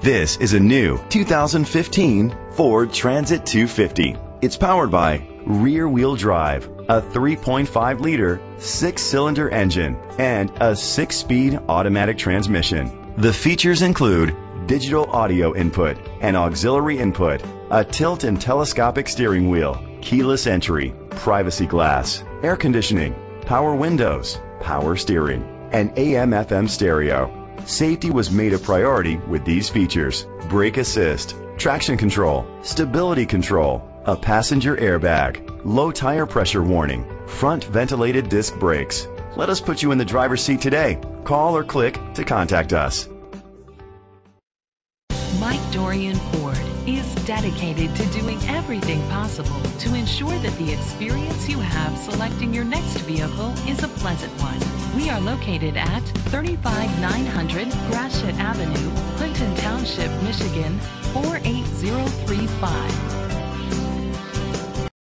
This is a new 2015 Ford Transit 250. It's powered by rear-wheel drive, a 3.5-liter, 6-cylinder engine, and a 6-speed automatic transmission. The features include digital audio input and auxiliary input, a tilt and telescopic steering wheel, keyless entry, privacy glass, air conditioning, power windows, power steering, and AM/FM stereo. Safety was made a priority with these features: brake assist, traction control, stability control, a passenger airbag, low tire pressure warning, front ventilated disc brakes. Let us put you in the driver's seat today. Call or click to contact us. Mike Dorian Ford is dedicated to doing everything possible to ensure that the experience you have selecting your next vehicle is a pleasant one. We are located at 35900 Gratiot Avenue, Clinton Township, Michigan 48035.